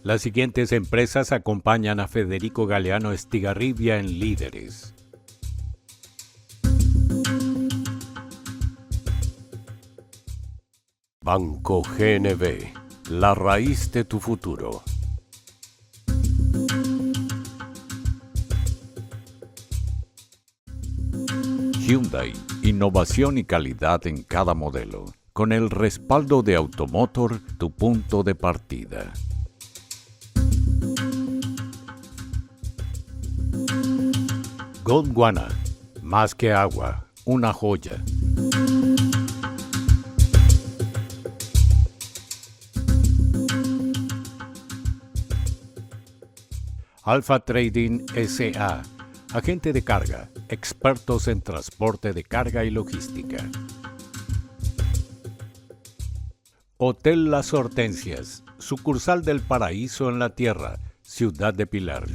Las siguientes empresas acompañan a Federico Galeano Estigarribia en Líderes. Banco GNB, la raíz de tu futuro. Hyundai, innovación y calidad en cada modelo. Con el respaldo de Automotor, tu punto de partida. Gondwana, más que agua, una joya. Alpha Trading S.A., agente de carga, expertos en transporte de carga y logística. Hotel Las Hortensias, sucursal del Paraíso en la Tierra, Ciudad de Pilar.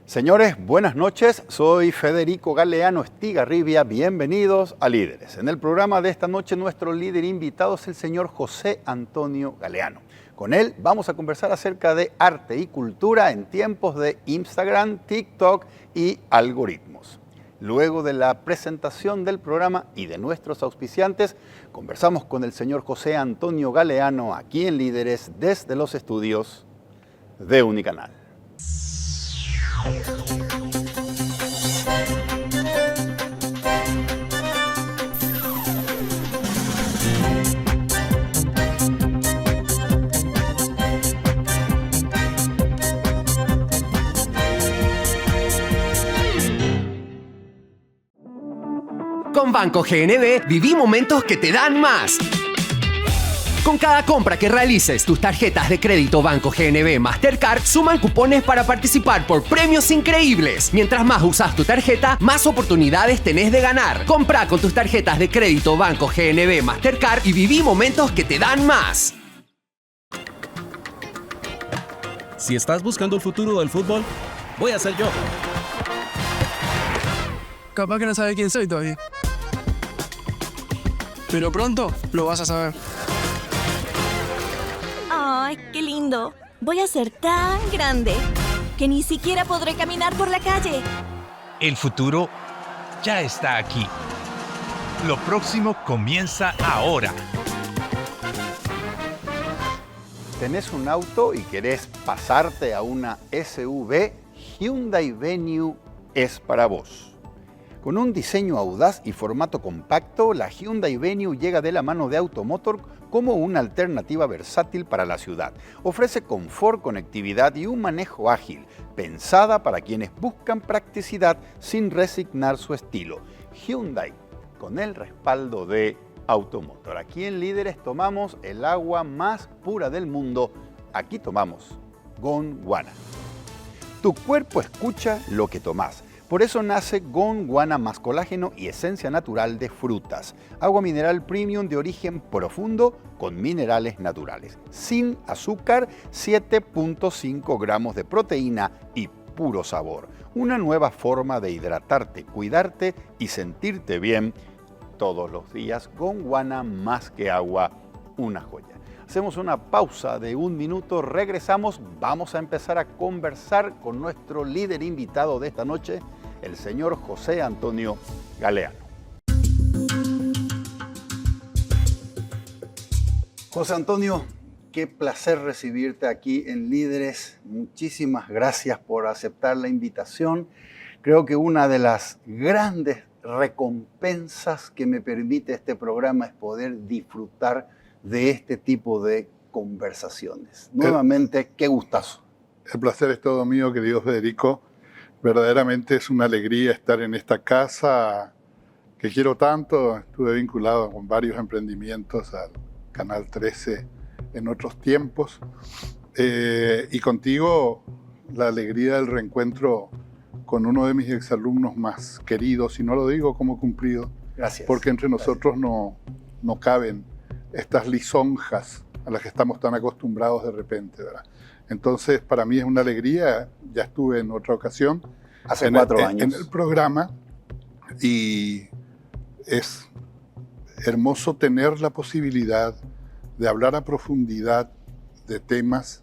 Señores, buenas noches. Soy Federico Galeano Estigarribia. Bienvenidos a Líderes. En el programa de esta noche, nuestro líder invitado es el señor José Antonio Galeano. Con él vamos a conversar acerca de arte y cultura en tiempos de Instagram, TikTok y algoritmos. Luego de la presentación del programa y de nuestros auspiciantes, conversamos con el señor José Antonio Galeano aquí en Líderes desde los estudios de Unicanal. Con Banco GNB viví momentos que te dan más. Con cada compra que realices, tus tarjetas de crédito Banco GNB Mastercard suman cupones para participar por premios increíbles. Mientras más usas tu tarjeta, más oportunidades tenés de ganar. Compra con tus tarjetas de crédito Banco GNB Mastercard y viví momentos que te dan más. Si estás buscando el futuro del fútbol, voy a ser yo. Capaz que no sabe quién soy todavía. Pero pronto lo vas a saber. ¡Ay, qué lindo! Voy a ser tan grande que ni siquiera podré caminar por la calle. El futuro ya está aquí. Lo próximo comienza ahora. ¿Tenés un auto y querés pasarte a una SUV? Hyundai Venue es para vos. Con un diseño audaz y formato compacto, la Hyundai Venue llega de la mano de Automotor como una alternativa versátil para la ciudad. Ofrece confort, conectividad y un manejo ágil, pensada para quienes buscan practicidad sin resignar su estilo. Hyundai, con el respaldo de Automotor. Aquí en Líderes tomamos el agua más pura del mundo. Aquí tomamos Gondwana. Tu cuerpo escucha lo que tomás. Por eso nace Gondwana más colágeno y esencia natural de frutas. Agua mineral premium de origen profundo con minerales naturales. Sin azúcar, 7.5 gramos de proteína y puro sabor. Una nueva forma de hidratarte, cuidarte y sentirte bien todos los días. Gondwana más que agua, una joya. Hacemos una pausa de 1 minuto, regresamos, vamos a empezar a conversar con nuestro líder invitado de esta noche, el señor José Antonio Galeano. José Antonio, qué placer recibirte aquí en Líderes. Muchísimas gracias por aceptar la invitación. Creo que una de las grandes recompensas que me permite este programa es poder disfrutar de este tipo de conversaciones. Nuevamente, qué gustazo. El placer es todo mío, querido Federico. Verdaderamente es una alegría estar en esta casa que quiero tanto. Estuve vinculado con varios emprendimientos al Canal 13 en otros tiempos. Y contigo, la alegría del reencuentro con uno de mis exalumnos más queridos, y no lo digo como cumplido, Gracias. Porque entre nosotros no caben estas lisonjas a las que estamos tan acostumbrados de repente, ¿verdad? Entonces, para mí es una alegría. Ya estuve en otra ocasión hace 4 años en el programa, Y es hermoso tener la posibilidad de hablar a profundidad de temas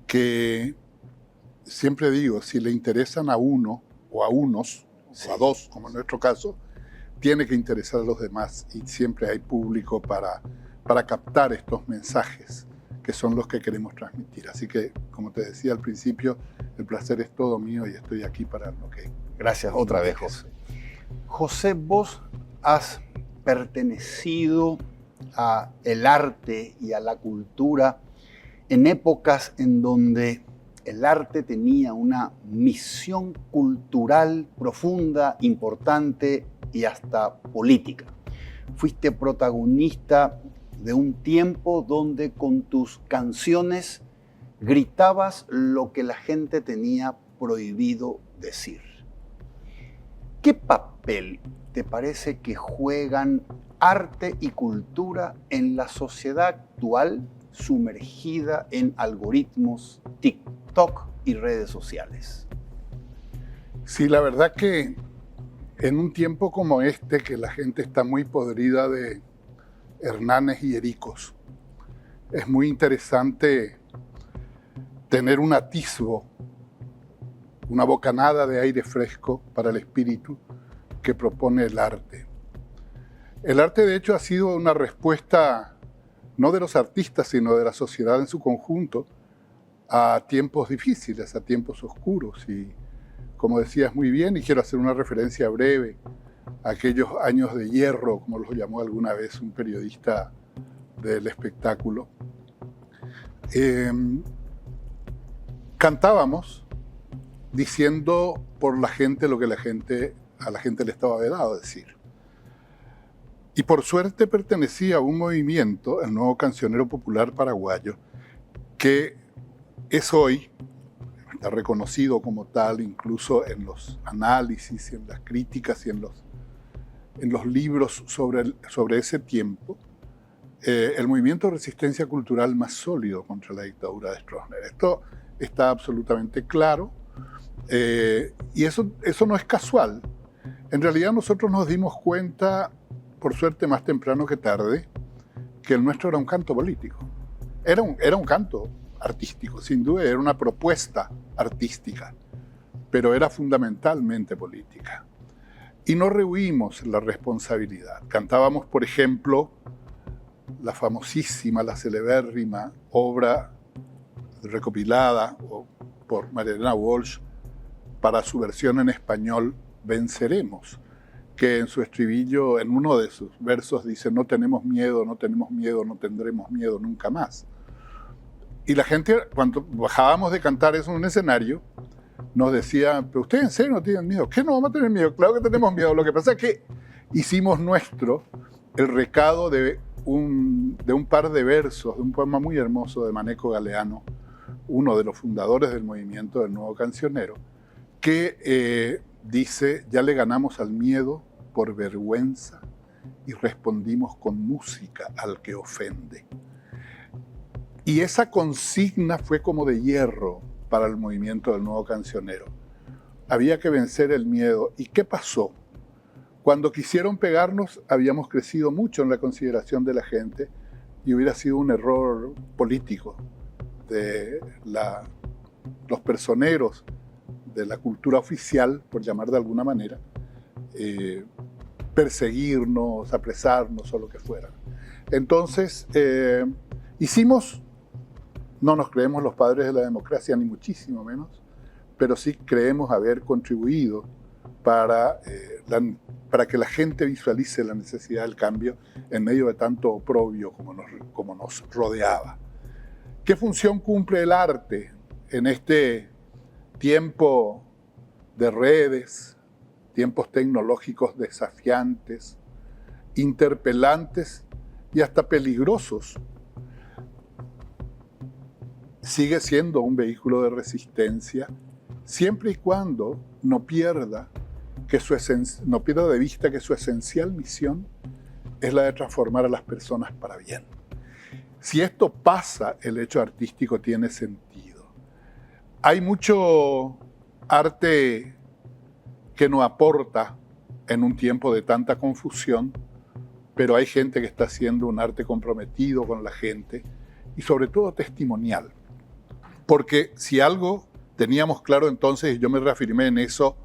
que, siempre digo, si le interesan a uno o a unos, o a dos, como en nuestro caso, tiene que interesar a los demás, y siempre hay público para captar estos mensajes que son los que queremos transmitir. Así que, como te decía al principio, el placer es todo mío y estoy aquí para lo que... Gracias otra vez, José. José, vos has pertenecido a el arte y a la cultura en épocas en donde el arte tenía una misión cultural profunda, importante y hasta política. Fuiste protagonista de un tiempo donde con tus canciones gritabas lo que la gente tenía prohibido decir. ¿Qué papel te parece que juegan arte y cultura en la sociedad actual sumergida en algoritmos, TikTok y redes sociales? Sí, la verdad que en un tiempo como este, que la gente está muy podrida de Hernanes y Ericos, es muy interesante tener un atisbo, una bocanada de aire fresco para el espíritu que propone el arte. El arte, de hecho, ha sido una respuesta no de los artistas, sino de la sociedad en su conjunto a tiempos difíciles, a tiempos oscuros. Y como decías muy bien, y quiero hacer una referencia breve a aquellos años de hierro, como los llamó alguna vez un periodista del espectáculo, cantábamos diciendo por la gente lo que a la gente le estaba vedado decir. Y por suerte pertenecía a un movimiento, el Nuevo Cancionero Popular Paraguayo, que es hoy, está reconocido como tal, incluso en los análisis, en las críticas y en los libros sobre ese tiempo, el movimiento de resistencia cultural más sólido contra la dictadura de Stroessner. Esto está absolutamente claro, y eso no es casual. En realidad nosotros nos dimos cuenta, por suerte más temprano que tarde, que el nuestro era un canto político. Era un canto artístico, sin duda, era una propuesta artística, pero era fundamentalmente política. Y no rehuimos la responsabilidad. Cantábamos, por ejemplo, la famosísima, la celebérrima obra recopilada por María Elena Walsh para su versión en español, Venceremos, que en su estribillo, en uno de sus versos, dice: no tenemos miedo, no tendremos miedo nunca más. Y la gente, cuando bajábamos de cantar eso en un escenario, nos decía: ¿pero ustedes en serio no tienen miedo? ¿Qué no vamos a tener miedo? Claro que tenemos miedo. Lo que pasa es que hicimos nuestro el recado de un par de versos, de un poema muy hermoso de Maneco Galeano, uno de los fundadores del movimiento del Nuevo Cancionero, que dice: ya le ganamos al miedo por vergüenza y respondimos con música al que ofende. Y esa consigna fue como de hierro para el movimiento del Nuevo Cancionero. Había que vencer el miedo. ¿Y qué pasó? Cuando quisieron pegarnos, habíamos crecido mucho en la consideración de la gente y hubiera sido un error político de los personeros de la cultura oficial, por llamar de alguna manera, perseguirnos, apresarnos o lo que fuera. Entonces, no nos creemos los padres de la democracia, ni muchísimo menos, pero sí creemos haber contribuido para que la gente visualice la necesidad del cambio en medio de tanto oprobio como nos rodeaba. ¿Qué función cumple el arte en este tiempo de redes, tiempos tecnológicos desafiantes, interpelantes y hasta peligrosos? Sigue siendo un vehículo de resistencia siempre y cuando no pierda de vista que su esencial misión es la de transformar a las personas para bien. Si esto pasa, el hecho artístico tiene sentido. Hay mucho arte que no aporta en un tiempo de tanta confusión, pero hay gente que está haciendo un arte comprometido con la gente y sobre todo testimonial. Porque si algo teníamos claro entonces, y yo me reafirmé en eso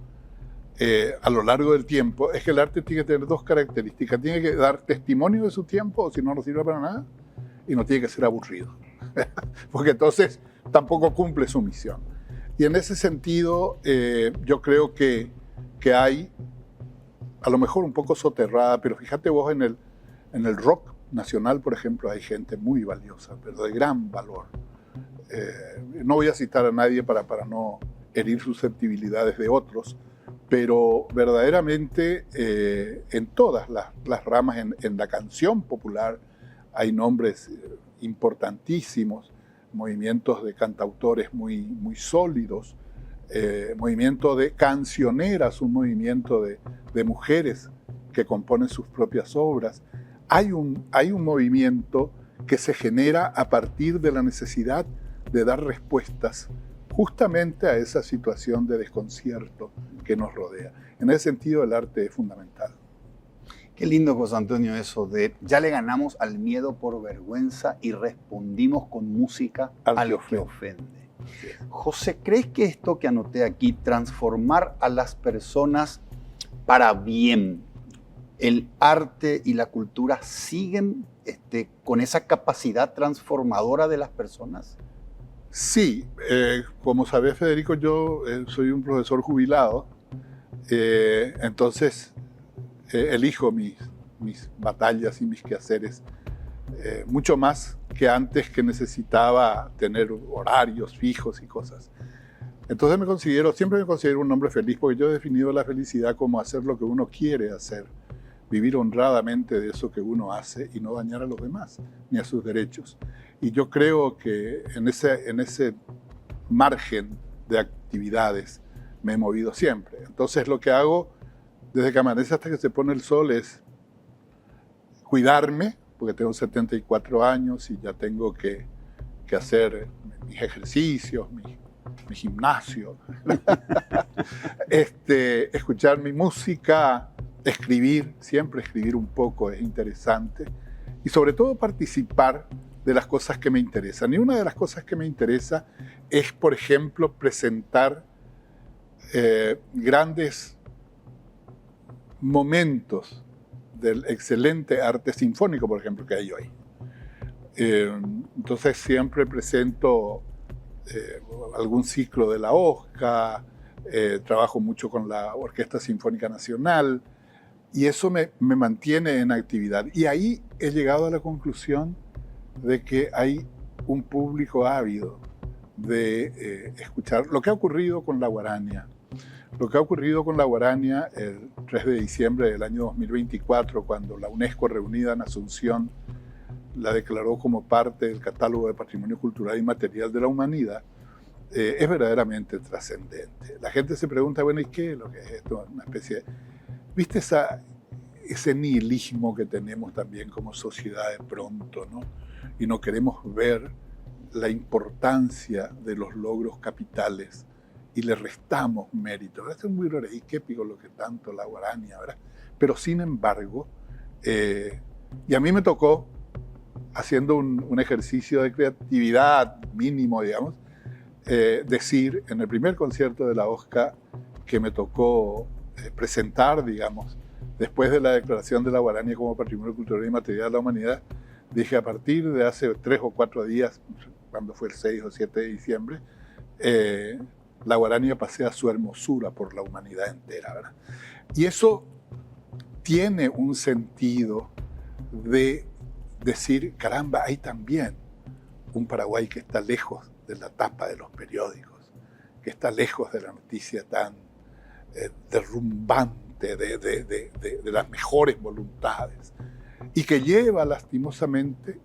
a lo largo del tiempo, es que el arte tiene que tener dos características. Tiene que dar testimonio de su tiempo, o si no, no sirve para nada, y no tiene que ser aburrido, porque entonces tampoco cumple su misión. Y en ese sentido, yo creo que hay, a lo mejor un poco soterrada, pero fíjate vos en el rock nacional, por ejemplo, hay gente muy valiosa, pero de gran valor. No voy a citar a nadie para no herir susceptibilidades de otros, pero verdaderamente en todas las ramas, en la canción popular, hay nombres importantísimos, movimientos de cantautores muy, muy sólidos, movimiento de cancioneras, un movimiento de mujeres que componen sus propias obras. Hay un movimiento que se genera a partir de la necesidad de dar respuestas justamente a esa situación de desconcierto que nos rodea. En ese sentido, el arte es fundamental. Qué lindo, José Antonio, eso de ya le ganamos al miedo por vergüenza y respondimos con música a lo que ofende. José, ¿crees que esto que anoté aquí, transformar a las personas para bien, el arte y la cultura siguen con esa capacidad transformadora de las personas? Sí, como sabés, Federico, yo soy un profesor jubilado, entonces elijo mis batallas y mis quehaceres mucho más que antes, que necesitaba tener horarios fijos y cosas. Entonces siempre me considero un hombre feliz, porque yo he definido la felicidad como hacer lo que uno quiere hacer, vivir honradamente de eso que uno hace y no dañar a los demás ni a sus derechos. Y yo creo que en ese margen de actividades me he movido siempre. Entonces lo que hago desde que amanece hasta que se pone el sol es cuidarme, porque tengo 74 años y ya tengo que hacer mis ejercicios, mi gimnasio, escuchar mi música, escribir, siempre escribir un poco es interesante, y sobre todo participar de las cosas que me interesan. Y una de las cosas que me interesa es, por ejemplo, presentar grandes momentos del excelente arte sinfónico, por ejemplo, que hay hoy. Entonces siempre presento algún ciclo de la OSCA, trabajo mucho con la Orquesta Sinfónica Nacional, y eso me mantiene en actividad. Y ahí he llegado a la conclusión de que hay un público ávido de escuchar lo que ha ocurrido con la guarania. Lo que ha ocurrido con la guarania el 3 de diciembre del año 2024, cuando la UNESCO, reunida en Asunción, la declaró como parte del catálogo de Patrimonio Cultural Inmaterial de la Humanidad, es verdaderamente trascendente. La gente se pregunta, bueno, ¿y qué es lo que es esto? Una especie de... ¿Viste ese nihilismo que tenemos también como sociedad de pronto, ¿no? Y no queremos ver la importancia de los logros capitales y le restamos mérito. Es muy épico lo que tanto la guarania, ¿verdad? Pero sin embargo, y a mí me tocó, haciendo un ejercicio de creatividad mínimo, digamos, decir en el primer concierto de la OSCA que me tocó presentar, digamos, después de la declaración de la guarania como Patrimonio Cultural Inmaterial de la Humanidad, dije, a partir de hace 3 o 4 días, cuando fue el 6 o 7 de diciembre, la guarania pasea su hermosura por la humanidad entera, ¿verdad? Y eso tiene un sentido de decir, caramba, hay también un Paraguay que está lejos de la tapa de los periódicos, que está lejos de la noticia tan derrumbante de las mejores voluntades, y que lleva lastimosamente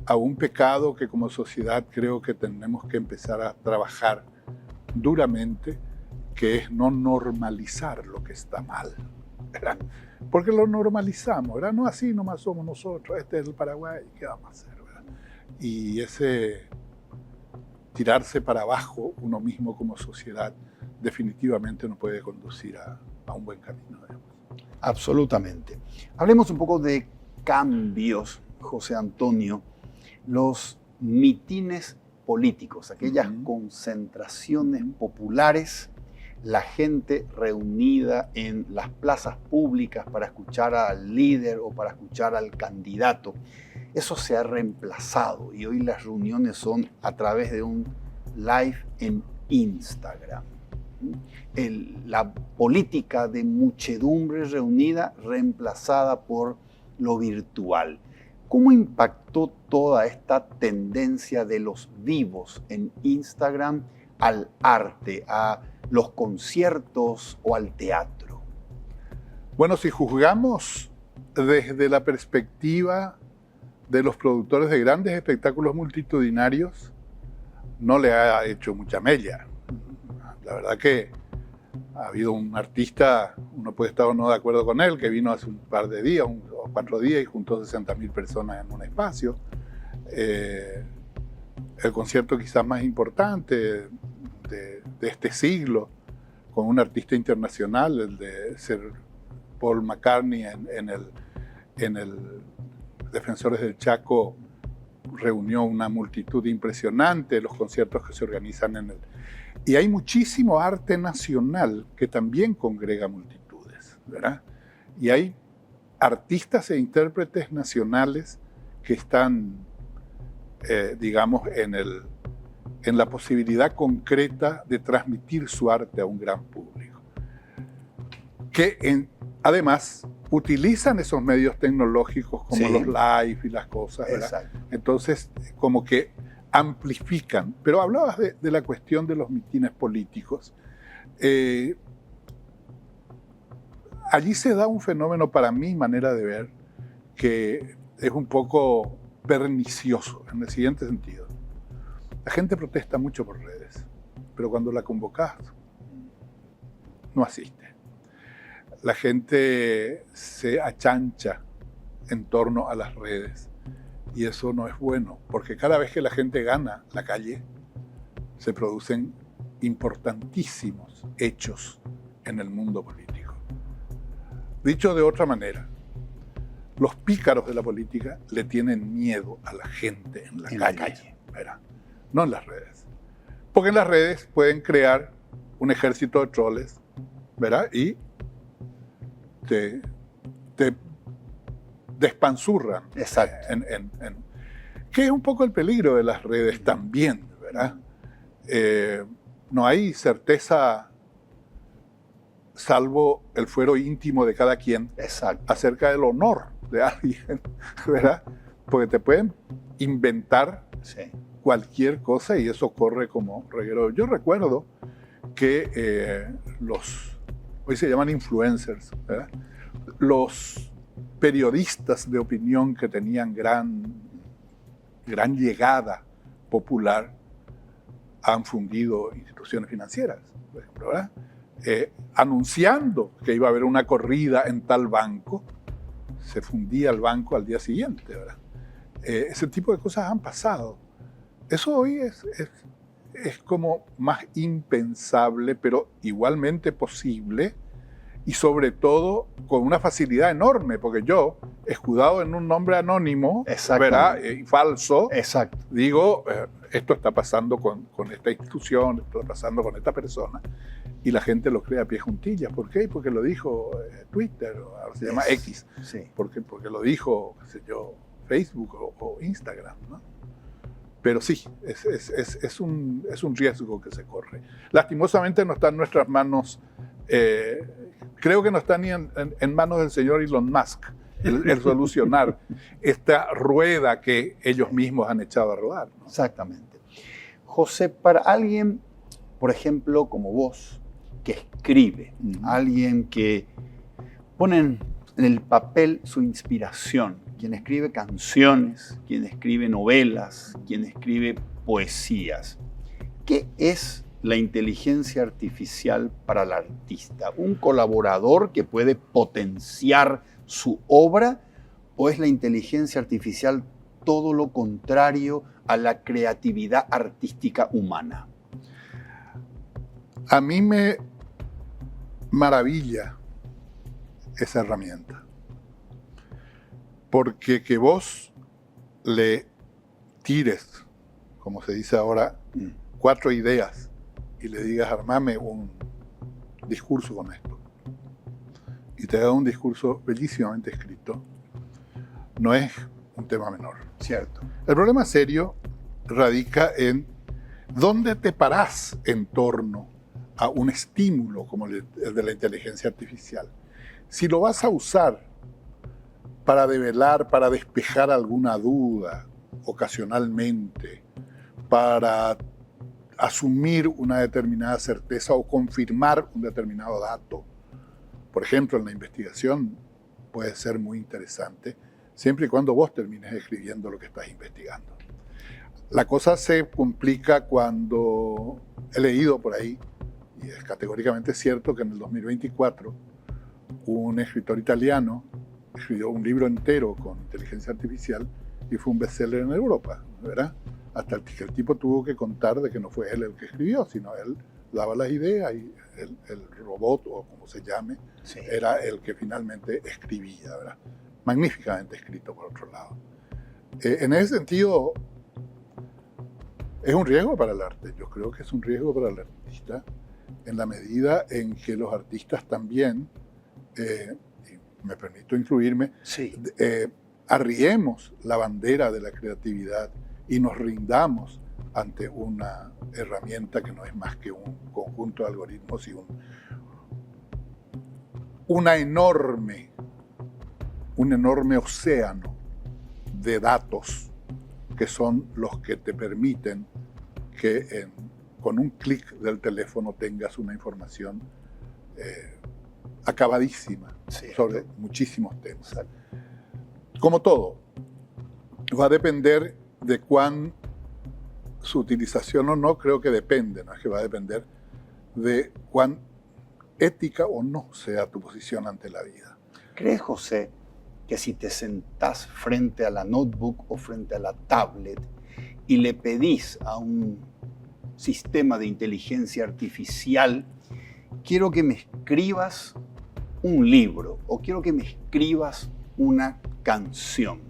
a un pecado que como sociedad creo que tenemos que empezar a trabajar duramente, que es no normalizar lo que está mal, ¿verdad? Porque lo normalizamos, ¿verdad? No, así nomás somos nosotros, este es el Paraguay, ¿qué vamos a hacer, ¿verdad? Y ese tirarse para abajo uno mismo como sociedad definitivamente no puede conducir a un buen camino, digamos. Absolutamente. Hablemos un poco de cambios, José Antonio. Los mitines políticos, aquellas concentraciones populares, la gente reunida en las plazas públicas para escuchar al líder o para escuchar al candidato. Eso se ha reemplazado y hoy las reuniones son a través de un live en Instagram. La política de muchedumbre reunida reemplazada por lo virtual. ¿Cómo impactó toda esta tendencia de los vivos en Instagram al arte, a los conciertos o al teatro? Bueno, si juzgamos desde la perspectiva de los productores de grandes espectáculos multitudinarios, no le ha hecho mucha mella. La verdad que ha habido un artista, uno puede estar o no de acuerdo con él, que vino hace un par de días, o 4 días, y juntó 60.000 personas en un espacio. El concierto quizás más importante de este siglo, con un artista internacional, el de Sir Paul McCartney en el Defensores del Chaco, reunió una multitud impresionante, los conciertos que se organizan en el... Y hay muchísimo arte nacional que también congrega multitudes, ¿verdad? Y hay artistas e intérpretes nacionales que están, digamos, en la posibilidad concreta de transmitir su arte a un gran público. Que además utilizan esos medios tecnológicos como los live y las cosas, ¿verdad? Exacto. Entonces, como que amplifican. Pero hablabas de la cuestión de los mitines políticos. Allí se da un fenómeno, para mi manera de ver, que es un poco pernicioso, en el siguiente sentido. La gente protesta mucho por redes, pero cuando la convocas, no asiste. La gente se achancha en torno a las redes. Y eso no es bueno, porque cada vez que la gente gana la calle, se producen importantísimos hechos en el mundo político. Dicho de otra manera, los pícaros de la política le tienen miedo a la gente en la calle, ¿verdad? No en las redes. Porque en las redes pueden crear un ejército de troles, ¿verdad? Y te despanzurran. Exacto. Que es un poco el peligro de las redes también, ¿verdad? No hay certeza, salvo el fuero íntimo de cada quien, acerca del honor de alguien, ¿verdad? Porque te pueden inventar cualquier cosa y eso corre como reguero. Yo recuerdo que hoy se llaman influencers, ¿verdad? Los periodistas de opinión que tenían gran llegada popular han fundido instituciones financieras, por ejemplo, ¿verdad? Anunciando que iba a haber una corrida en tal banco, se fundía el banco al día siguiente, ¿verdad? Ese tipo de cosas han pasado. Eso hoy es como más impensable, pero igualmente posible, y sobre todo con una facilidad enorme, porque yo, escudado en un nombre anónimo, ¿verdad? Y falso, digo, esto está pasando con esta institución, esto está pasando con esta persona, y la gente lo cree a pie juntillas. ¿Por qué? Porque lo dijo Twitter, ahora se llama X, porque lo dijo, qué sé yo, Facebook o Instagram, ¿no? Pero sí, es un riesgo que se corre. Lastimosamente no está en nuestras manos. Creo que no está ni en manos del señor Elon Musk el solucionar esta rueda que ellos mismos han echado a rodar, ¿no? Exactamente. José, para alguien, por ejemplo, como vos, que escribe, alguien que pone en el papel su inspiración, quien escribe canciones, quien escribe novelas, quien escribe poesías, ¿qué es la inteligencia artificial para el artista? ¿Un colaborador que puede potenciar su obra? ¿O es la inteligencia artificial todo lo contrario a la creatividad artística humana? A mí me maravilla esa herramienta. Porque que vos le tires, como se dice ahora, 4 ideas y le digas, armame un discurso con esto, y te da un discurso bellísimamente escrito, no es un tema menor. Cierto. El problema serio radica en dónde te parás en torno a un estímulo como el de la inteligencia artificial. Si lo vas a usar para develar, para despejar alguna duda ocasionalmente, para asumir una determinada certeza o confirmar un determinado dato, por ejemplo, en la investigación puede ser muy interesante, siempre y cuando vos termines escribiendo lo que estás investigando. La cosa se complica cuando he leído por ahí, y es categóricamente cierto, que en el 2024 un escritor italiano escribió un libro entero con inteligencia artificial y fue un bestseller en Europa, ¿verdad? Hasta que el tipo tuvo que contar de que no fue él el que escribió, sino él daba las ideas y el robot, o como se llame, sí, era el que finalmente escribía, ¿verdad? Magníficamente escrito, por otro lado. En ese sentido, es un riesgo para el arte. Yo creo que es un riesgo para el artista, en la medida en que los artistas también, y me permito incluirme, sí, arriemos la bandera de la creatividad y nos rindamos ante una herramienta que no es más que un conjunto de algoritmos y un enorme océano de datos que son los que te permiten que con un clic del teléfono tengas una información acabadísima, sí, sobre muchísimos temas. Como todo, va a depender de cuán su utilización o no, creo que depende, no es que va a depender de cuán ética o no sea tu posición ante la vida. ¿Crees, José, que si te sentás frente a la notebook o frente a la tablet y le pedís a un sistema de inteligencia artificial, quiero que me escribas un libro o quiero que me escribas una canción,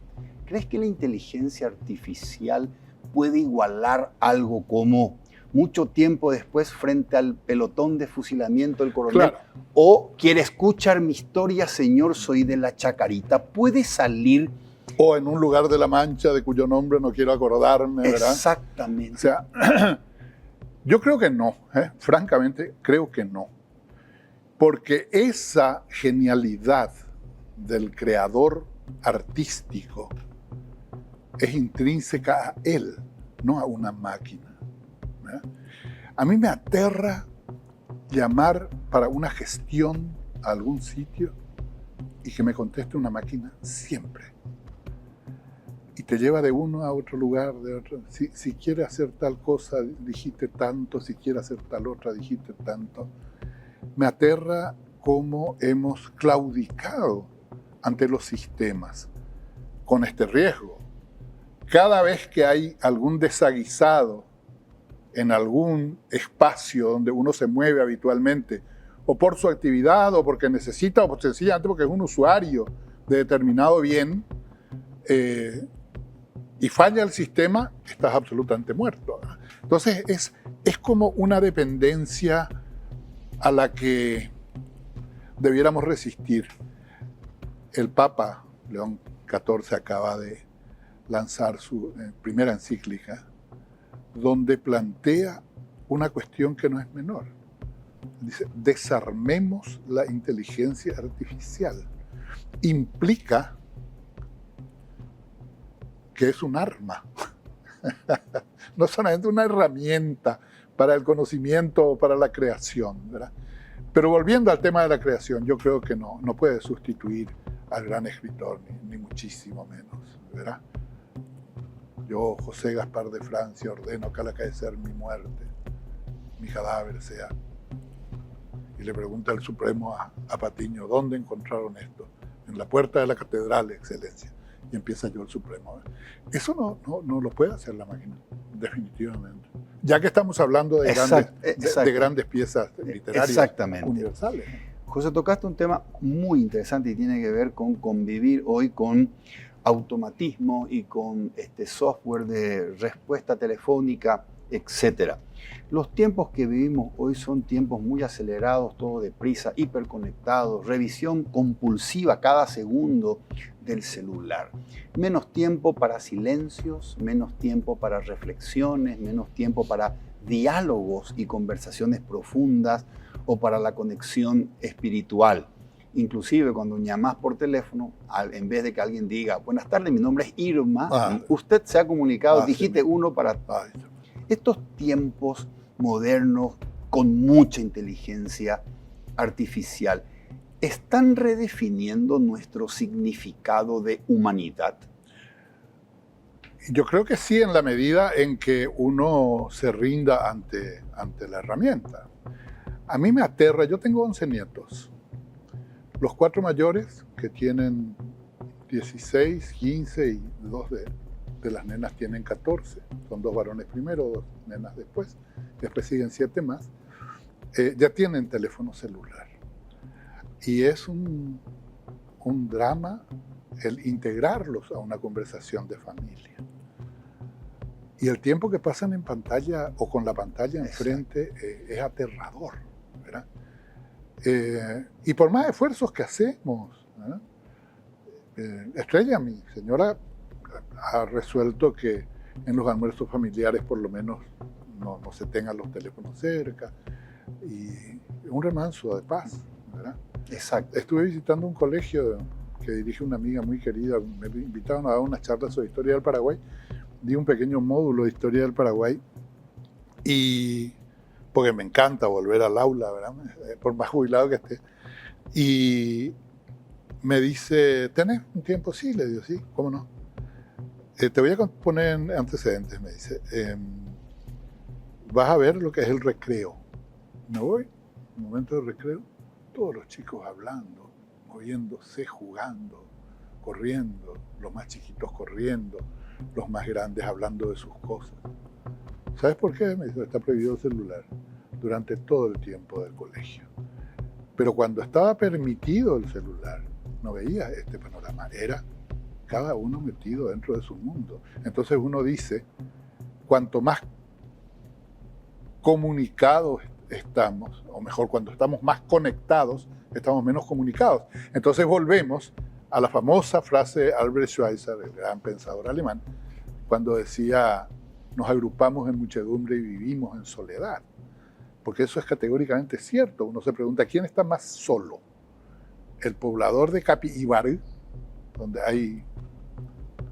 ¿crees que la inteligencia artificial puede igualar algo como mucho tiempo después frente al pelotón de fusilamiento del coronel? Claro. O quiere escuchar mi historia, señor, soy de la Chacarita. ¿Puede salir? O en un lugar de La Mancha de cuyo nombre no quiero acordarme, ¿verdad? Exactamente. O sea, yo creo que no, francamente creo que no. Porque esa genialidad del creador artístico es intrínseca a él, no a una máquina. A mí me aterra llamar para una gestión a algún sitio y que me conteste una máquina siempre. Y te lleva de uno a otro lugar, de otro. Si quiere hacer tal cosa, dijiste tanto, si quiere hacer tal otra, dijiste tanto. Me aterra cómo hemos claudicado ante los sistemas con este riesgo. Cada vez que hay algún desaguisado en algún espacio donde uno se mueve habitualmente, o por su actividad, o porque necesita, o sencillamente porque es un usuario de determinado bien, y falla el sistema, estás absolutamente muerto. Entonces es como una dependencia a la que debiéramos resistir. El Papa León XIV acaba de lanzar su primera encíclica, donde plantea una cuestión que no es menor. Dice, desarmemos la inteligencia artificial. Implica que es un arma, no solamente una herramienta para el conocimiento o para la creación, ¿verdad? Pero volviendo al tema de la creación, yo creo que no puede sustituir al gran escritor, ni muchísimo menos, ¿verdad? Yo, José Gaspar de Francia, ordeno que al acaecer mi muerte, mi cadáver sea. Y le pregunta el Supremo a Patiño, ¿dónde encontraron esto? En la puerta de la catedral, Excelencia. Y empieza yo el Supremo. Eso no lo puede hacer la máquina, definitivamente. Ya que estamos hablando de grandes piezas literarias universales. José, tocaste un tema muy interesante y tiene que ver con convivir hoy con automatismo y con software de respuesta telefónica, etc. Los tiempos que vivimos hoy son tiempos muy acelerados, todo deprisa, hiperconectados, revisión compulsiva cada segundo del celular. Menos tiempo para silencios, menos tiempo para reflexiones, menos tiempo para diálogos y conversaciones profundas o para la conexión espiritual. Inclusive cuando llamás por teléfono, en vez de que alguien diga, buenas tardes, mi nombre es Irma, usted se ha comunicado, digite uno para... Estos tiempos modernos con mucha inteligencia artificial, ¿están redefiniendo nuestro significado de humanidad? Yo creo que sí, en la medida en que uno se rinda ante la herramienta. A mí me aterra, yo tengo 11 nietos. Los 4 mayores, que tienen 16, 15 y 2 de las nenas tienen 14. Son 2 varones primero, 2 nenas después. Después siguen 7 más. Ya tienen teléfono celular. Y es un drama el integrarlos a una conversación de familia. Y el tiempo que pasan en pantalla o con la pantalla enfrente es aterrador, ¿verdad? Y por más esfuerzos que hacemos, Estrella, mi señora, ha resuelto que en los almuerzos familiares por lo menos no se tengan los teléfonos cerca, y un remanso de paz, ¿verdad? Exacto. Estuve visitando un colegio que dirige una amiga muy querida, me invitaron a dar una charla sobre historia del Paraguay, di un pequeño módulo de historia del Paraguay, y porque me encanta volver al aula, ¿verdad? Por más jubilado que esté. Y me dice, ¿tenés un tiempo? Sí, le digo, sí, ¿cómo no? Te voy a poner en antecedentes, me dice. Vas a ver lo que es el recreo. Me voy, un momento de recreo, todos los chicos hablando, moviéndose, jugando, corriendo, los más chiquitos corriendo, los más grandes hablando de sus cosas. ¿Sabes por qué? Me dice, está prohibido el celular durante todo el tiempo del colegio. Pero cuando estaba permitido el celular, no veía este panorama. Era cada uno metido dentro de su mundo. Entonces uno dice, cuanto más comunicados estamos, o mejor, cuando estamos más conectados, estamos menos comunicados. Entonces volvemos a la famosa frase de Albert Schweitzer, el gran pensador alemán, cuando decía, nos agrupamos en muchedumbre y vivimos en soledad. Porque eso es categóricamente cierto. Uno se pregunta, ¿quién está más solo? ¿El poblador de Capiibari, donde hay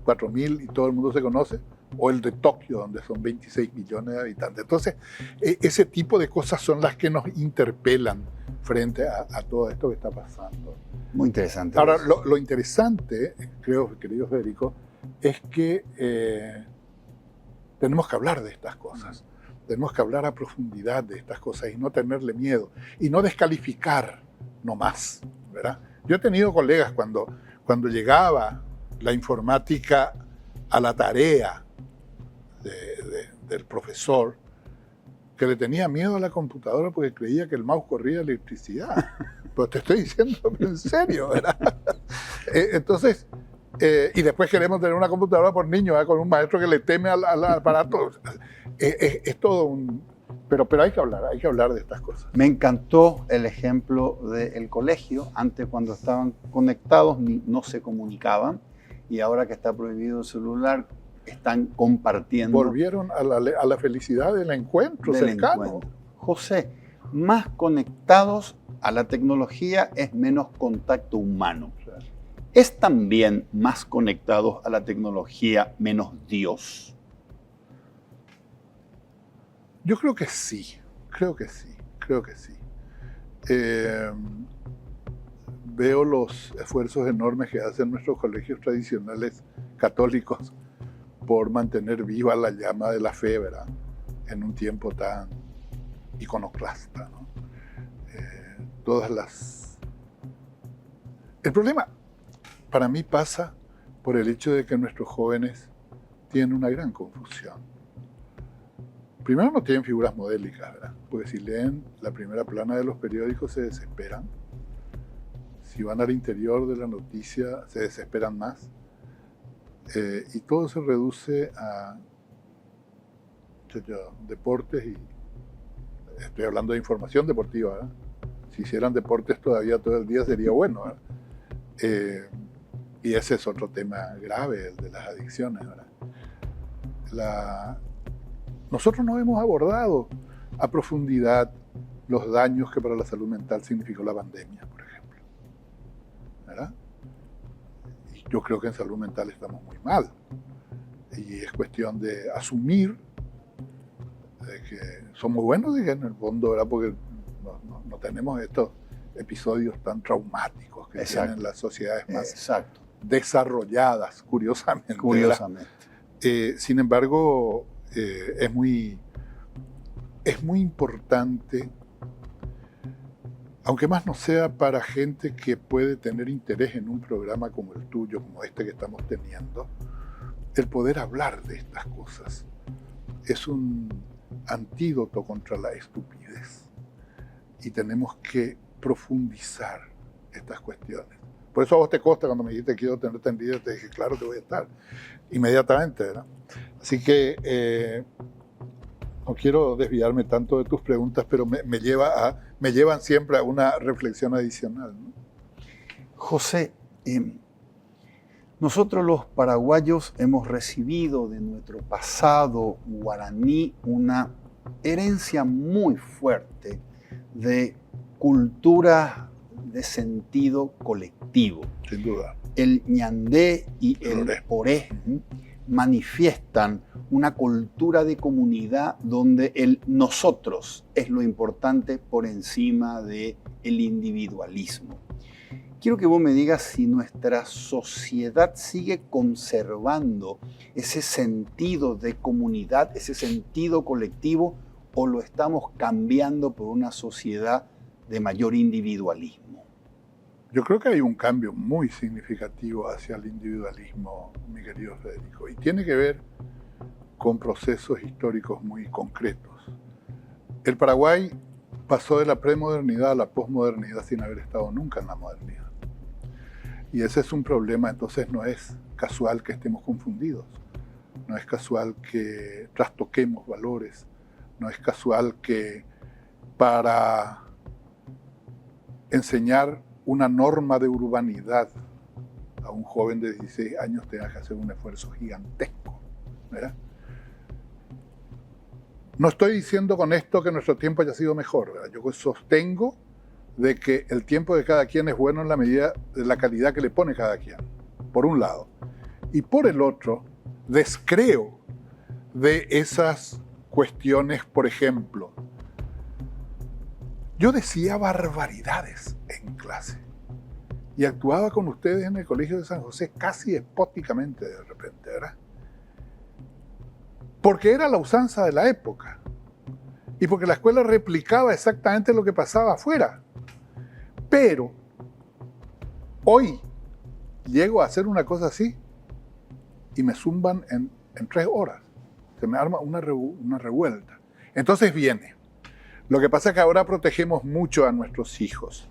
4.000 y todo el mundo se conoce? ¿O el de Tokio, donde son 26 millones de habitantes? Entonces, ese tipo de cosas son las que nos interpelan frente a todo esto que está pasando. Muy interesante. Ahora, lo interesante, creo, querido Federico, es que tenemos que hablar de estas cosas. Tenemos que hablar a profundidad de estas cosas y no tenerle miedo y no descalificar nomás, ¿verdad? Yo he tenido colegas cuando llegaba la informática a la tarea del profesor, que le tenía miedo a la computadora porque creía que el mouse corría electricidad. Pero te estoy diciendo en serio, ¿verdad? Entonces, y después queremos tener una computadora por niño, ¿verdad? Con un maestro que le teme al aparato. Es todo un... Pero hay que hablar de estas cosas. Me encantó el ejemplo del colegio. Antes, cuando estaban conectados, no se comunicaban, y ahora que está prohibido el celular, están compartiendo. Volvieron a la felicidad del encuentro cercano. José, más conectados a la tecnología es menos contacto humano. ¿Es también más conectados a la tecnología menos Dios? Yo creo que sí. Veo los esfuerzos enormes que hacen nuestros colegios tradicionales católicos por mantener viva la llama de la fe, ¿verdad? En un tiempo tan iconoclasta, ¿no? El problema para mí pasa por el hecho de que nuestros jóvenes tienen una gran confusión. Primero, no tienen figuras modélicas, ¿verdad? Porque si leen la primera plana de los periódicos se desesperan. si van al interior de la noticia, se desesperan más. Y todo se reduce a deportes, y estoy hablando de información deportiva, ¿verdad? Si hicieran deportes todavía todo el día sería bueno, ¿verdad? Y ese es otro tema grave, el de las adicciones, ¿verdad? Nosotros no hemos abordado a profundidad los daños que para la salud mental significó la pandemia, por ejemplo, ¿verdad? Y yo creo que en salud mental estamos muy mal. Y es cuestión de asumir que somos buenos, dije, en el fondo, ¿verdad? Porque no tenemos estos episodios tan traumáticos que tienen las sociedades más desarrolladas, curiosamente. Sin embargo, es muy importante, aunque más no sea para gente que puede tener interés en un programa como el tuyo, como este que estamos teniendo, el poder hablar de estas cosas. Es un antídoto contra la estupidez y tenemos que profundizar estas cuestiones. Por eso a vos te consta cuando me dijiste quiero tenerte en vida, te dije claro que voy a estar inmediatamente, ¿verdad? Así que no quiero desviarme tanto de tus preguntas, pero me llevan siempre a una reflexión adicional, ¿no? José, nosotros los paraguayos hemos recibido de nuestro pasado guaraní una herencia muy fuerte de cultura de sentido colectivo. Sin duda. El ñandé y el oré manifiestan una cultura de comunidad donde el nosotros es lo importante por encima del individualismo. Quiero que vos me digas si nuestra sociedad sigue conservando ese sentido de comunidad, ese sentido colectivo, o lo estamos cambiando por una sociedad de mayor individualismo. Yo creo que hay un cambio muy significativo hacia el individualismo, mi querido Federico, y tiene que ver con procesos históricos muy concretos. El Paraguay pasó de la premodernidad a la posmodernidad sin haber estado nunca en la modernidad. Y ese es un problema, entonces no es casual que estemos confundidos, no es casual que trastoquemos valores, no es casual que para enseñar una norma de urbanidad a un joven de 16 años tenga que hacer un esfuerzo gigantesco, ¿verdad? No estoy diciendo con esto que nuestro tiempo haya sido mejor, ¿verdad? Yo sostengo de que el tiempo de cada quien es bueno en la medida de la calidad que le pone cada quien, por un lado. Y por el otro, descreo de esas cuestiones, por ejemplo, yo decía barbaridades en clase y actuaba con ustedes en el Colegio de San José casi despóticamente de repente, ¿verdad? Porque era la usanza de la época y porque la escuela replicaba exactamente lo que pasaba afuera. Pero hoy llego a hacer una cosa así y me zumban en 3 horas. Se me arma una revuelta. Entonces viene. Lo que pasa es que ahora protegemos mucho a nuestros hijos.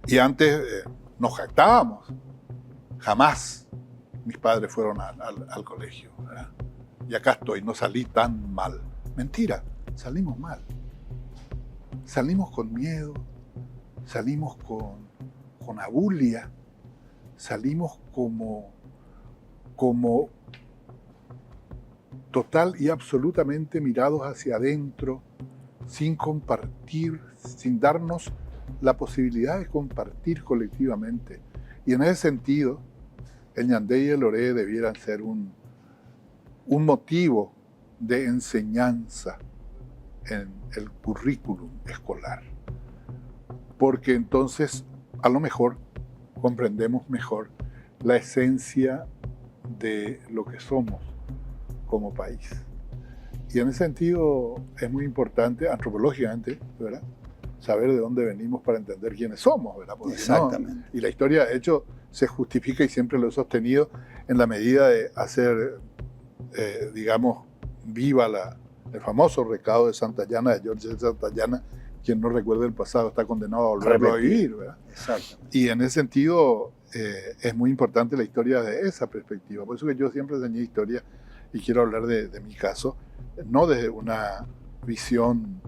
Y antes nos jactábamos. Jamás mis padres fueron al colegio, ¿verdad? Y acá estoy, no salí tan mal. Mentira, salimos mal. Salimos con miedo, salimos con abulia, salimos como total y absolutamente mirados hacia adentro, sin compartir, sin darnos la posibilidad de compartir colectivamente. Y en ese sentido, el ñandé y el oré debieran ser un motivo de enseñanza en el currículum escolar. Porque entonces, a lo mejor, comprendemos mejor la esencia de lo que somos como país. Y en ese sentido es muy importante, antropológicamente, ¿verdad?, saber de dónde venimos para entender quiénes somos, ¿verdad? Porque exactamente. Y la historia, de hecho, se justifica, y siempre lo he sostenido, en la medida de hacer, digamos, viva el famoso recado de Santayana, de George de Santayana, quien no recuerde el pasado está condenado a volverlo a vivir, ¿verdad? Exacto. Y en ese sentido es muy importante la historia de esa perspectiva. Por eso que yo siempre enseñé historia y quiero hablar de mi caso, no desde una visión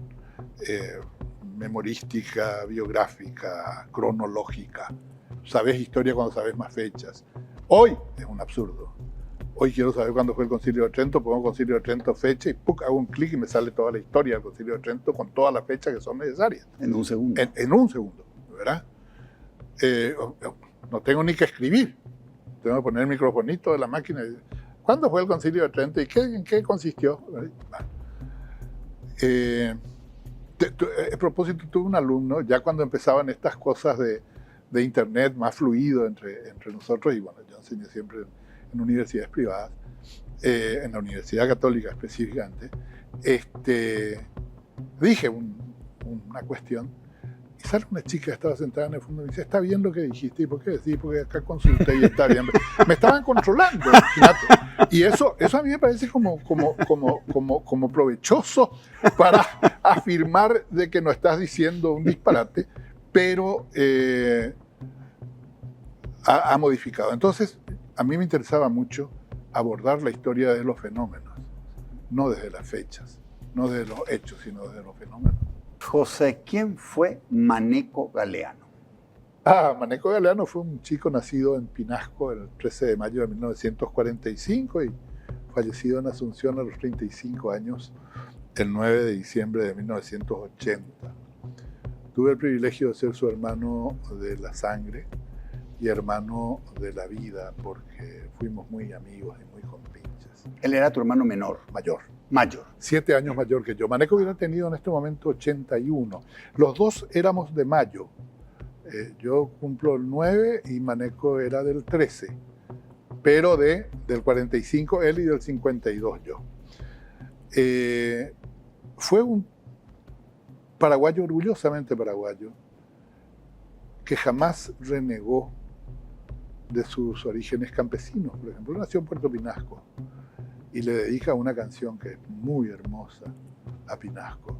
memorística, biográfica, cronológica. Sabes historia cuando sabes más fechas. Hoy es un absurdo. Hoy quiero saber cuándo fue el Concilio de Trento, pongo Concilio de Trento fecha y ¡puc! Hago un clic y me sale toda la historia del Concilio de Trento con todas las fechas que son necesarias. En un segundo. En un segundo, ¿verdad? No tengo ni que escribir. Tengo que poner el microfonito de la máquina. ¿Cuándo fue el Concilio de Trento y en qué consistió? A propósito, tuve un alumno, ya cuando empezaban estas cosas de internet más fluido entre nosotros, y bueno, yo enseñé siempre en universidades privadas, en la Universidad Católica específicamente, dije una cuestión, y sale una chica que estaba sentada en el fondo y me dice, ¿está bien lo que dijiste? ¿Y por qué decís? Porque acá consulté y está bien. Me estaban controlando, imagínate. Y eso a mí me parece como provechoso para afirmar de que no estás diciendo un disparate, pero ha modificado. Entonces, a mí me interesaba mucho abordar la historia de los fenómenos, no desde las fechas, no desde los hechos, sino desde los fenómenos. José, ¿quién fue Maneco Galeano? Maneco Galeano fue un chico nacido en Pinasco el 13 de mayo de 1945 y fallecido en Asunción a los 35 años el 9 de diciembre de 1980. Tuve el privilegio de ser su hermano de la sangre y hermano de la vida, porque fuimos muy amigos y muy compinches. Él era tu hermano menor. Mayor. 7 años mayor que yo. Maneco hubiera tenido en este momento 81. Los dos éramos de mayo. Yo cumplo el 9 y Maneco era del 13. Pero del 45 él y del 52 yo. Fue un paraguayo, orgullosamente paraguayo, que jamás renegó de sus orígenes campesinos. Por ejemplo, nació en Puerto Pinasco y le dedica una canción que es muy hermosa a Pinasco.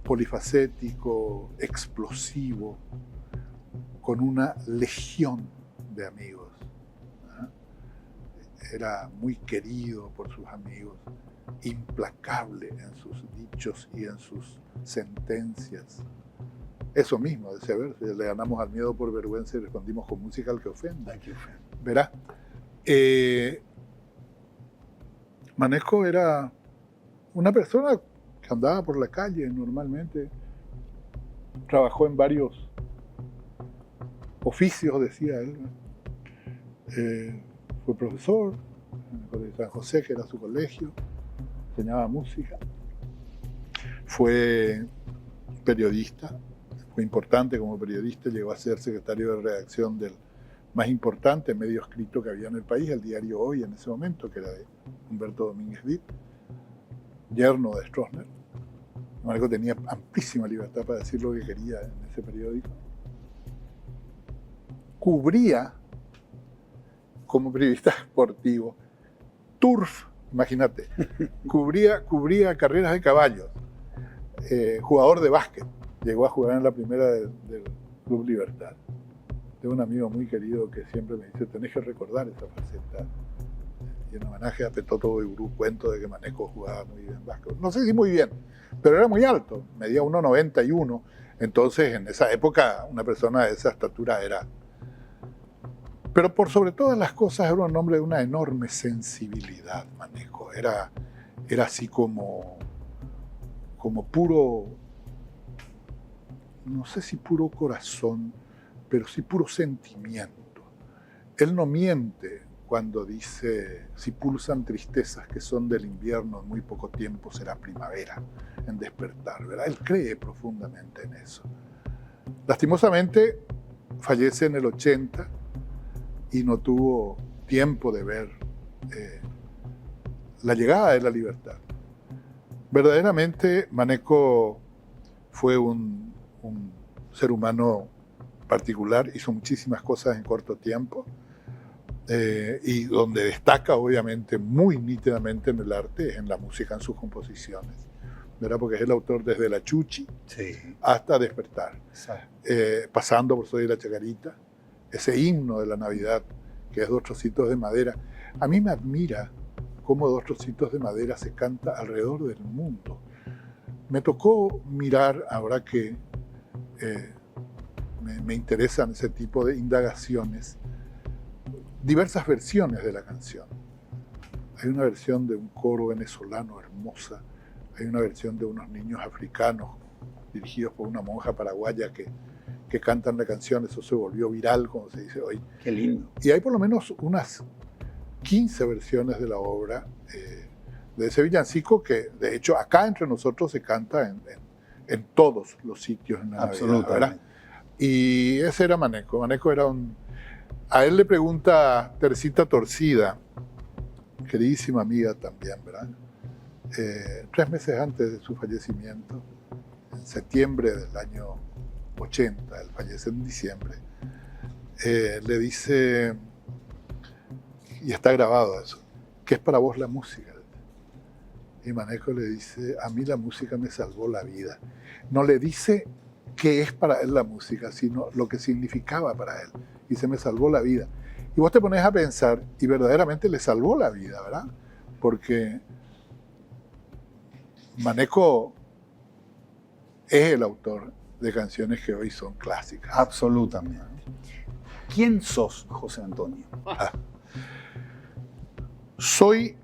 Polifacético, explosivo, con una legión de amigos. Era muy querido por sus amigos, implacable en sus dichos y en sus sentencias. Eso mismo, decía, ver, le ganamos al miedo por vergüenza y respondimos con música al que ofenda. ¿Verá? Maneco era una persona que andaba por la calle normalmente, trabajó en varios oficios, decía él. Fue profesor en el Colegio de San José, que era su colegio, enseñaba música. Fue periodista, fue importante como periodista, llegó a ser secretario de redacción del más importante medio escrito que había en el país, el diario Hoy en ese momento, que era de Humberto Domínguez Vitt, yerno de Stroessner. Maneco tenía amplísima libertad para decir lo que quería en ese periódico. Cubría, como periodista deportivo, turf, imagínate, cubría carreras de caballos, jugador de básquet, llegó a jugar en la primera del Club Libertad. Tengo un amigo muy querido que siempre me dice, tenés que recordar esa faceta. Y en homenaje a Petoto Boiburú cuento de que Maneco jugaba muy bien básquet. No sé si muy bien, pero era muy alto, medía 1,91. Entonces, en esa época, una persona de esa estatura era... Pero por sobre todas las cosas, era un hombre de una enorme sensibilidad, Maneco. Era así como puro, no sé si puro corazón, pero sí puro sentimiento. Él no miente cuando dice, si pulsan tristezas que son del invierno, en muy poco tiempo será primavera, en despertar, ¿verdad? Él cree profundamente en eso. Lastimosamente, fallece en el 80 y no tuvo tiempo de ver la llegada de la libertad. Verdaderamente, Maneco fue un ser humano particular, hizo muchísimas cosas en corto tiempo, y donde destaca obviamente muy nítidamente en el arte es en la música, en sus composiciones. ¿verdad? Porque es el autor desde La Chuchi Sí. hasta Despertar, Exacto. pasando por Soy la Chacarita, ese himno de la Navidad, que es Dos Trocitos de Madera. A mí me admira cómo Dos Trocitos de Madera se canta alrededor del mundo. Me tocó mirar, ahora que me interesan ese tipo de indagaciones, diversas versiones de la canción. Hay una versión de un coro venezolano hermosa, hay una versión de unos niños africanos dirigidos por una monja paraguaya que cantan la canción, eso se volvió viral, como se dice hoy. Qué lindo. Y hay por lo menos unas 15 versiones de la obra de ese villancico que, de hecho, acá entre nosotros se canta en todos los sitios en la Navidad, ¿verdad? Absolutamente. Y ese era Maneco. Maneco era un... A él le pregunta Tercita Torcida, queridísima amiga también, ¿verdad? 3 meses antes de su fallecimiento, en septiembre del año 80, él fallece en diciembre, le dice, y está grabado eso, ¿qué es para vos la música? Y Maneco le dice, a mí la música me salvó la vida. No le dice qué es para él la música, sino lo que significaba para él. Y se me salvó la vida. Y vos te pones a pensar, y verdaderamente le salvó la vida, ¿verdad? Porque Maneco es el autor de canciones que hoy son clásicas. Absolutamente. ¿Quién sos, José Antonio? Soy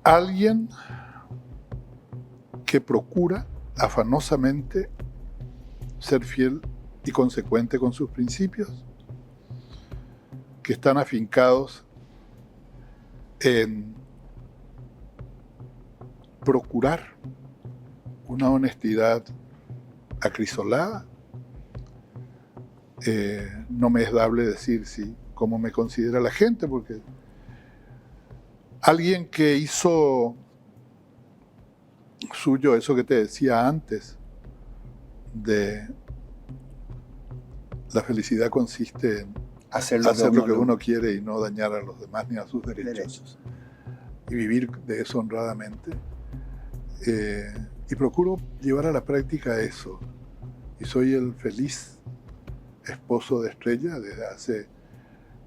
alguien que procura afanosamente ser fiel y consecuente con sus principios, que están afincados en procurar una honestidad acrisolada. No me es dable decir cómo me considera la gente, porque alguien que hizo suyo eso que te decía antes, de la felicidad consiste en hacer lo que uno quiere y no dañar a los demás ni a sus derechos. Y vivir de eso honradamente. Y procuro llevar a la práctica eso. Y soy el feliz esposo de Estrella desde hace...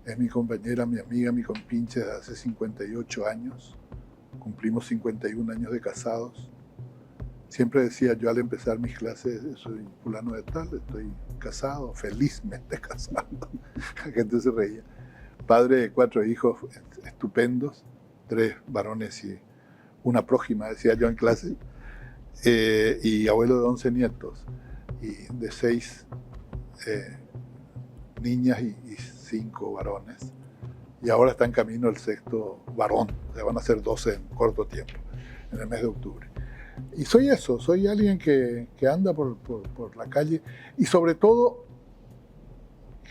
Es mi compañera, mi amiga, mi compinche desde hace 58 años. Cumplimos 51 años de casados. Siempre decía yo al empezar mis clases, soy fulano de tal, estoy casado, felizmente casado. La gente se reía. Padre de 4 hijos estupendos, 3 varones y una prójima, decía yo en clase, y abuelo de 11 nietos, y de 6 niñas y 5 varones. Y ahora está en camino el 6º varón, o sea, van a ser 12 en corto tiempo, en el mes de octubre. Y soy eso, soy alguien que anda por la calle y sobre todo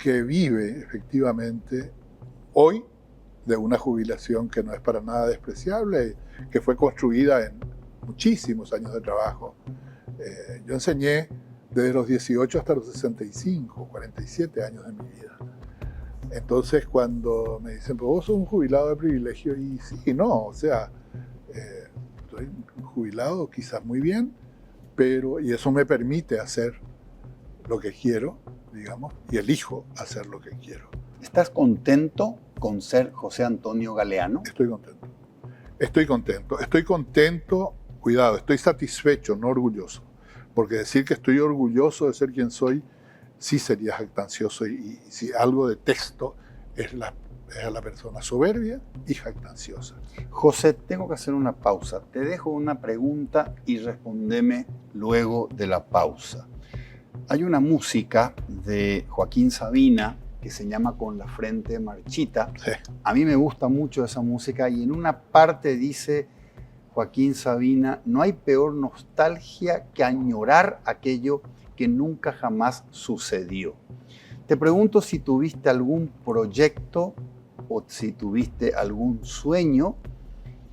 que vive efectivamente hoy de una jubilación que no es para nada despreciable, que fue construida en muchísimos años de trabajo. Yo enseñé desde los 18 hasta los 65, 47 años de mi vida. Entonces cuando me dicen, pero vos sos un jubilado de privilegio, y sí, no, o sea, estoy jubilado quizás muy bien, pero, y eso me permite hacer lo que quiero, digamos, y elijo hacer lo que quiero. ¿Estás contento con ser José Antonio Galeano? Estoy contento. Estoy contento, cuidado, estoy satisfecho, no orgulloso. Porque decir que estoy orgulloso de ser quien soy, sí sería jactancioso. Y si algo detesto es a la persona soberbia y jactanciosa. José, tengo que hacer una pausa. Te dejo una pregunta y respondeme luego de la pausa. Hay una música de Joaquín Sabina que se llama Con la frente marchita. Sí. A mí me gusta mucho esa música y en una parte dice Joaquín Sabina, no hay peor nostalgia que añorar aquello que nunca jamás sucedió. Te pregunto si tuviste algún proyecto o si tuviste algún sueño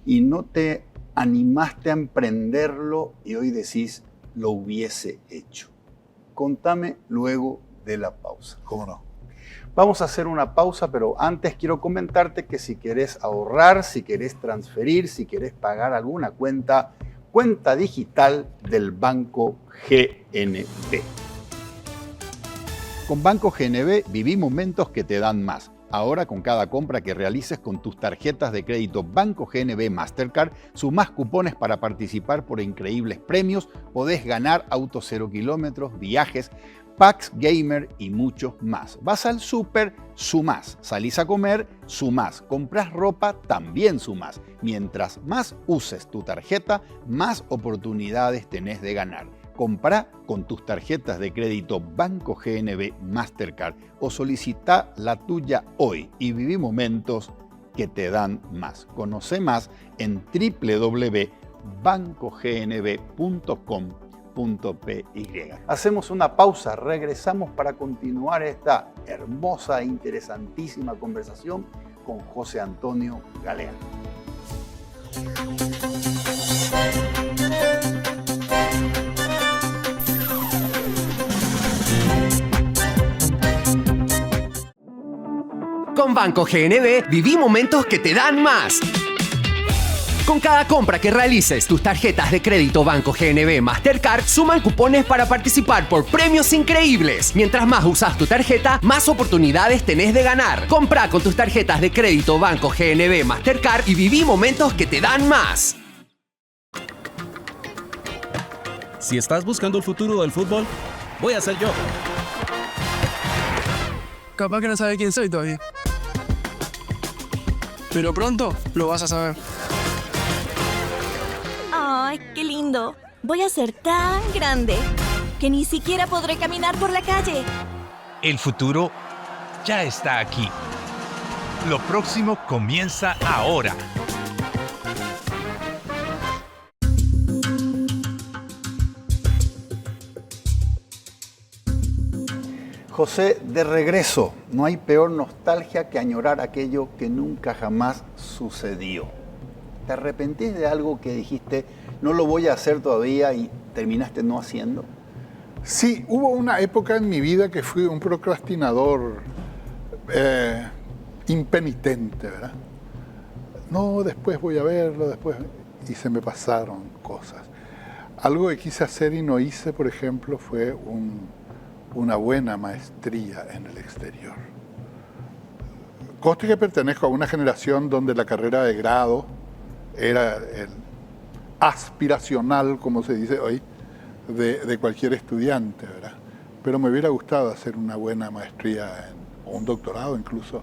y no te animaste a emprenderlo y hoy decís, lo hubiese hecho. Contame luego de la pausa. ¿Cómo no? Vamos a hacer una pausa, pero antes quiero comentarte que si querés ahorrar, si querés transferir, si querés pagar alguna cuenta, cuenta digital del Banco GNB. Con Banco GNB viví momentos que te dan más. Ahora, con cada compra que realices con tus tarjetas de crédito Banco GNB Mastercard, sumás cupones para participar por increíbles premios, podés ganar autos 0 kilómetros, viajes, packs gamer y muchos más. Vas al súper, sumás. Salís a comer, sumás. Comprás ropa, también sumás. Mientras más uses tu tarjeta, más oportunidades tenés de ganar. Comprá con tus tarjetas de crédito Banco GNB Mastercard o solicita la tuya hoy y viví momentos que te dan más. Conoce más en www.bancognb.com.py. Hacemos una pausa, regresamos para continuar esta hermosa e interesantísima conversación con José Antonio Galeano. Con Banco GNB viví momentos que te dan más. Con cada compra que realices, tus tarjetas de crédito Banco GNB Mastercard suman cupones para participar por premios increíbles. Mientras más usas tu tarjeta, más oportunidades tenés de ganar. Comprá con tus tarjetas de crédito Banco GNB Mastercard y viví momentos que te dan más. Si estás buscando el futuro del fútbol, voy a ser yo. Capaz que no sabe quién soy todavía. Pero pronto lo vas a saber. ¡Ay, qué lindo! Voy a ser tan grande que ni siquiera podré caminar por la calle. El futuro ya está aquí. Lo próximo comienza ahora. José, de regreso, no hay peor nostalgia que añorar aquello que nunca jamás sucedió. ¿Te arrepentís de algo que dijiste, no lo voy a hacer todavía y terminaste no haciendo? Sí, hubo una época en mi vida que fui un procrastinador impenitente, ¿verdad? No, después voy a verlo, después... Y se me pasaron cosas. Algo que quise hacer y no hice, por ejemplo, fue una buena maestría en el exterior. Conste que pertenezco a una generación donde la carrera de grado era el aspiracional, como se dice hoy, de cualquier estudiante, ¿verdad? Pero me hubiera gustado hacer una buena maestría o un doctorado incluso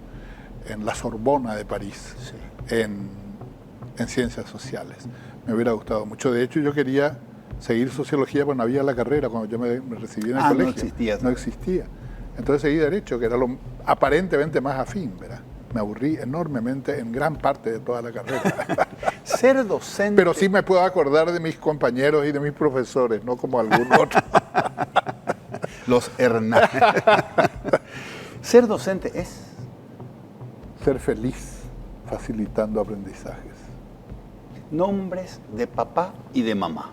en la Sorbona de París, sí, en ciencias sociales. Me hubiera gustado mucho. De hecho, yo quería seguir sociología, pues no había la carrera cuando yo me recibí en el colegio. No existía. No existía. Entonces seguí Derecho, que era lo aparentemente más afín, ¿verdad? Me aburrí enormemente en gran parte de toda la carrera. Ser docente... Pero sí me puedo acordar de mis compañeros y de mis profesores, no como algún otro. Los Hernández. Ser docente es... ser feliz, facilitando aprendizajes. Nombres de papá y de mamá.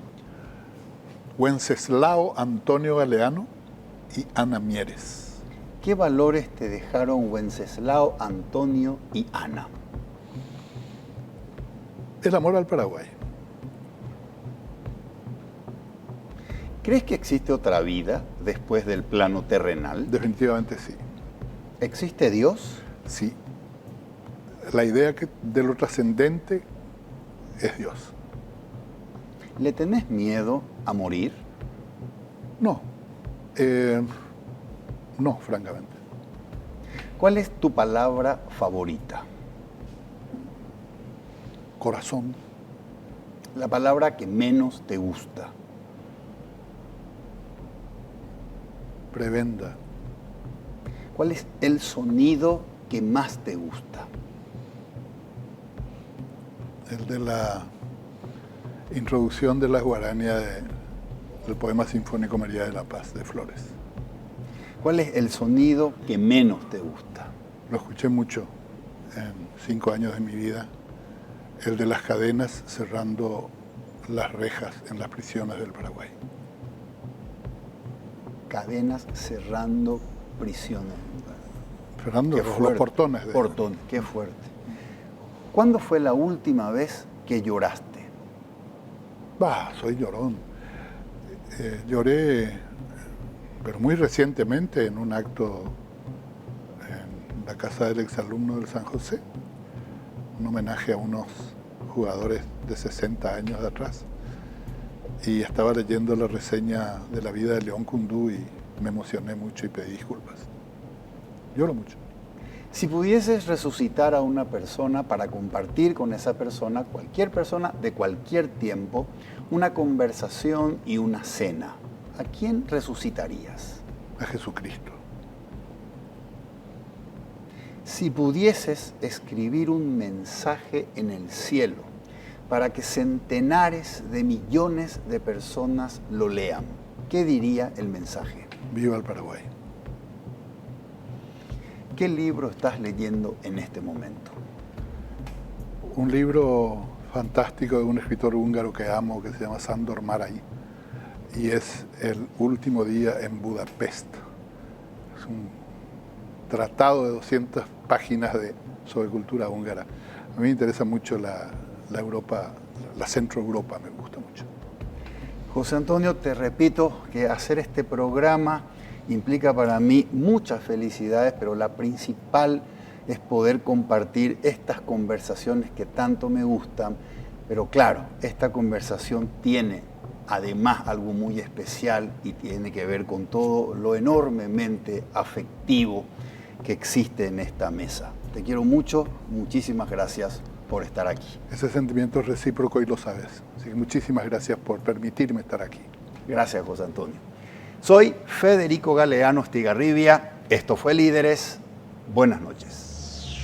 Wenceslao Antonio Galeano y Ana Mieres. ¿Qué valores te dejaron Wenceslao, Antonio y Ana? El amor al Paraguay. ¿Crees que existe otra vida después del plano terrenal? Definitivamente sí. ¿Existe Dios? Sí. La idea de lo trascendente es Dios. ¿Le tenés miedo a morir? No. No, francamente. ¿Cuál es tu palabra favorita? Corazón. La palabra que menos te gusta. Prebenda. ¿Cuál es el sonido que más te gusta? El de la introducción de la guarania del poema sinfónico María de la Paz de Flores. ¿Cuál es el sonido que menos te gusta? Lo escuché mucho en 5 años de mi vida. El de las cadenas cerrando las rejas en las prisiones del Paraguay. Cadenas cerrando prisiones. Cerrando los portones. Portones, qué fuerte. ¿Cuándo fue la última vez que lloraste? Soy llorón. Lloré, pero muy recientemente, en un acto en la casa del exalumno del San José, un homenaje a unos jugadores de 60 años de atrás. Y estaba leyendo la reseña de la vida de León Kundú y me emocioné mucho y pedí disculpas. Lloro mucho. Si pudieses resucitar a una persona para compartir con esa persona, cualquier persona de cualquier tiempo, una conversación y una cena, ¿a quién resucitarías? A Jesucristo. Si pudieses escribir un mensaje en el cielo para que centenares de millones de personas lo lean, ¿qué diría el mensaje? Viva el Paraguay. ¿Qué libro estás leyendo en este momento? Un libro fantástico de un escritor húngaro que amo, que se llama Sándor Márai, y es El último día en Budapest. Es un tratado de 200 páginas sobre cultura húngara. A mí me interesa mucho la Europa, la Centro Europa, me gusta mucho. José Antonio, te repito que hacer este programa implica para mí muchas felicidades, pero la principal es poder compartir estas conversaciones que tanto me gustan. Pero claro, esta conversación tiene además algo muy especial y tiene que ver con todo lo enormemente afectivo que existe en esta mesa. Te quiero mucho, muchísimas gracias por estar aquí. Ese sentimiento es recíproco y lo sabes. Así que muchísimas gracias por permitirme estar aquí. Gracias, José Antonio. Soy Federico Galeano Estigarribia. Esto fue Líderes. Buenas noches.